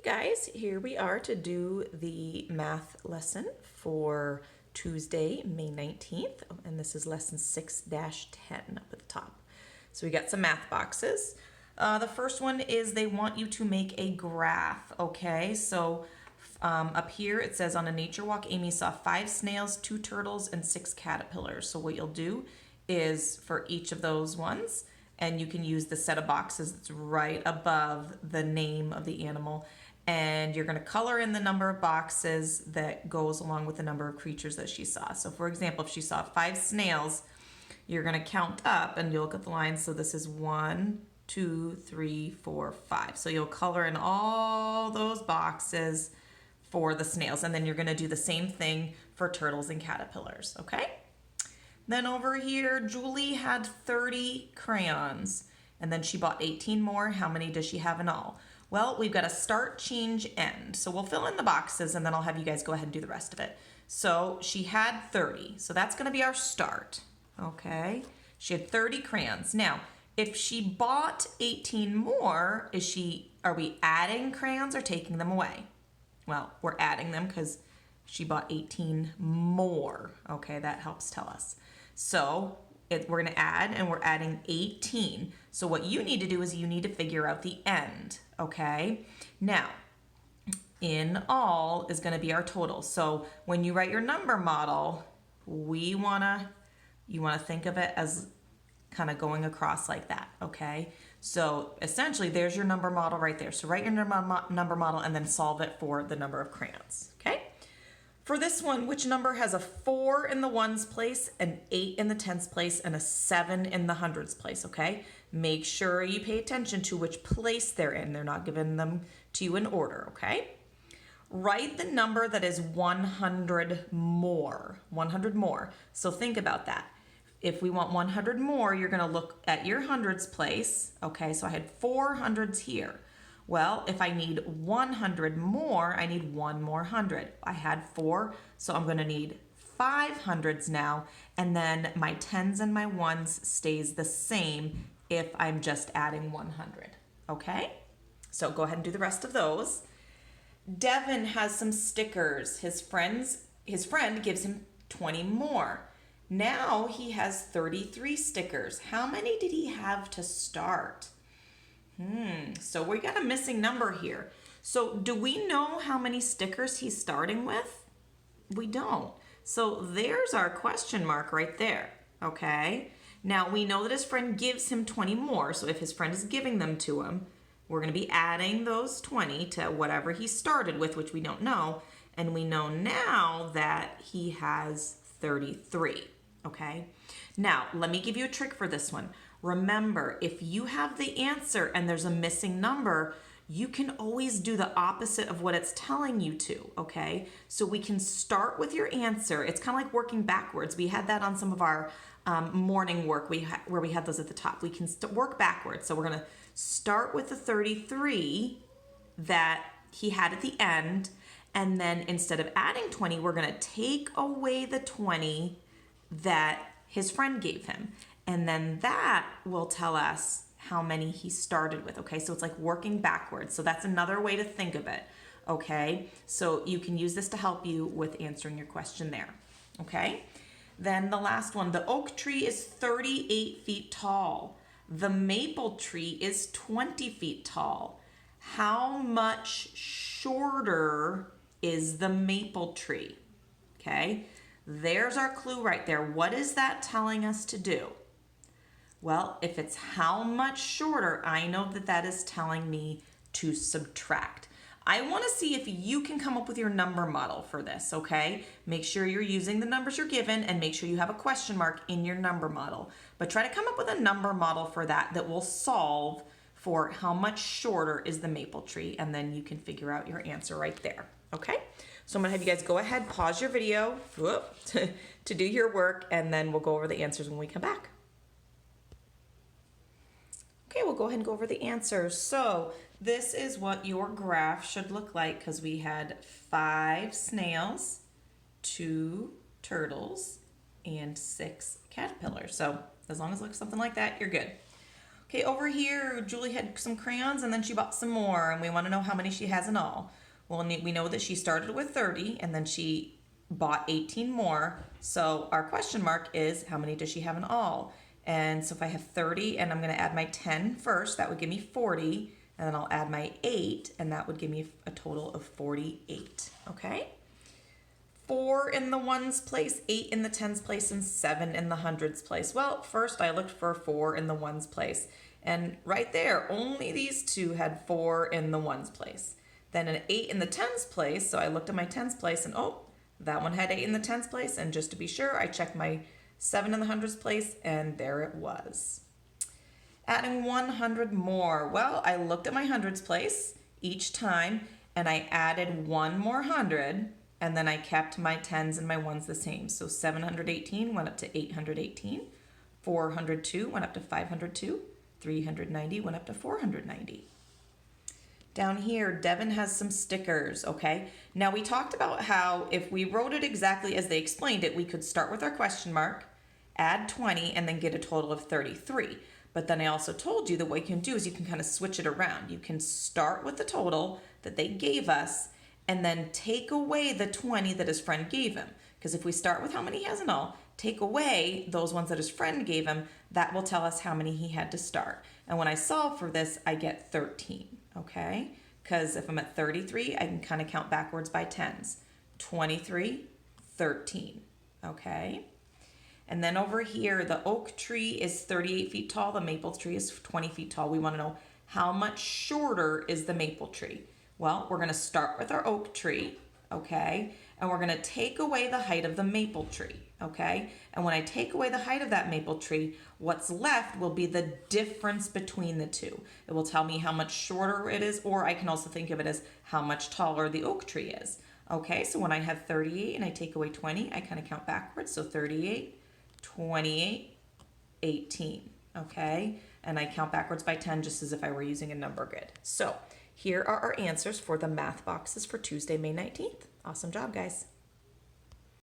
Guys, here we are to do the math lesson for Tuesday, May 19th, and this is lesson 6-10 up at the top. So we got some math boxes. The first one is they want you to make a graph, okay? So up here it says on a nature walk, Amy saw 5 snails, 2 turtles, and 6 caterpillars. So what you'll do is for each of those ones, and you can use the set of boxes that's right above the name of the animal, and you're going to color in the number of boxes that goes along with the number of creatures that she saw. So for example, if she saw 5 snails, you're going to count up and you'll look at the lines. So this is 1, 2, 3, 4, 5. So you'll color in all those boxes for the snails, and then you're going to do the same thing for turtles and caterpillars, okay? Then over here, Julie had 30 crayons, and then she bought 18 more. How many does she have in all? Well, we've got a start, change, end. So we'll fill in the boxes, and then I'll have you guys go ahead and do the rest of it. So she had 30, so that's going to be our start, okay? She had 30 crayons. Now, if she bought 18 more, are we adding crayons or taking them away? Well, we're adding them because she bought 18 more, okay? That helps tell us. So we're going to add, and we're adding 18. So what you need to do is you need to figure out the end, okay? Now, in all is going to be our total. So when you write your number model, you want to think of it as kind of going across like that, okay? So essentially, there's your number model right there. So write your number model and then solve it for the number of crayons, okay? For this one, which number has a 4 in the ones place, an 8 in the tens place, and a 7 in the hundreds place, okay? Make sure you pay attention to which place they're in. They're not giving them to you in order, okay? Write the number that is 100 more. 100 more. So think about that. If we want 100 more, you're going to look at your hundreds place, okay? So I had 4 hundreds here. Well, if I need 100 more, I need 1 more 100. I had 4, so I'm going to need 5 hundreds now, and then my tens and my ones stays the same if I'm just adding 100, okay? So go ahead and do the rest of those. Devin has some stickers. His friend gives him 20 more. Now he has 33 stickers. How many did he have to start? So we got a missing number here. So do we know how many stickers he's starting with? We don't. So there's our question mark right there, okay? Now we know that his friend gives him 20 more. So if his friend is giving them to him, we're going to be adding those 20 to whatever he started with, which we don't know. And we know now that he has 33, okay? Now, let me give you a trick for this one. Remember, if you have the answer and there's a missing number, you can always do the opposite of what it's telling you to, okay? So we can start with your answer. It's kind of like working backwards. We had that on some of our morning work where we had those at the top. We can work backwards. So we're going to start with the 33 that he had at the end, and then instead of adding 20, we're going to take away the 20 that his friend gave him. And then that will tell us how many he started with, okay? So it's like working backwards. So that's another way to think of it, okay? So you can use this to help you with answering your question there, okay? Then the last one, the oak tree is 38 feet tall. The maple tree is 20 feet tall. How much shorter is the maple tree, okay? There's our clue right there. What is that telling us to do? Well, if it's how much shorter, I know that that is telling me to subtract. I want to see if you can come up with your number model for this, okay? Make sure you're using the numbers you're given and make sure you have a question mark in your number model. But try to come up with a number model for that will solve for how much shorter is the maple tree, and then you can figure out your answer right there, okay? So I'm going to have you guys go ahead, pause your video to do your work, and then we'll go over the answers when we come back. Okay, we'll go ahead and go over the answers. So this is what your graph should look like because we had 5 snails, 2 turtles, and 6 caterpillars. So as long as it looks something like that, you're good. Okay, over here, Julie had some crayons and then she bought some more, and we want to know how many she has in all. Well, we know that she started with 30 and then she bought 18 more. So our question mark is, how many does she have in all? And so if I have 30 and I'm going to add my 10 first, that would give me 40. And then I'll add my 8, and that would give me a total of 48. Okay? 4 in the ones place, 8 in the tens place, and 7 in the hundreds place. Well, first I looked for 4 in the ones place. And right there, only these two had 4 in the ones place. Then an 8 in the tens place, so I looked at my tens place and oh, that one had 8 in the tens place. And just to be sure, I checked my 7 in the hundreds place, and there it was. Adding 100 more. Well, I looked at my hundreds place each time and I added one more 100, and then I kept my tens and my ones the same. So 718 went up to 818, 402 went up to 502, 390 went up to 490. Down here, Devin has some stickers, okay? Now we talked about how if we wrote it exactly as they explained it, we could start with our question mark, add 20, and then get a total of 33. But then I also told you that what you can do is you can kind of switch it around. You can start with the total that they gave us and then take away the 20 that his friend gave him. Because if we start with how many he has in all, take away those ones that his friend gave him, that will tell us how many he had to start. And when I solve for this, I get 13, okay? Because if I'm at 33, I can kind of count backwards by tens. 23, 13, okay? And then over here, the oak tree is 38 feet tall. The maple tree is 20 feet tall. We want to know how much shorter is the maple tree. Well, we're going to start with our oak tree, okay? And we're going to take away the height of the maple tree, okay? And when I take away the height of that maple tree, what's left will be the difference between the two. It will tell me how much shorter it is, or I can also think of it as how much taller the oak tree is. Okay, so when I have 38 and I take away 20, I kind of count backwards. So 38, 28, 18, okay? And I count backwards by 10 just as if I were using a number grid. So here are our answers for the math boxes for Tuesday, May 19th. Awesome job, guys.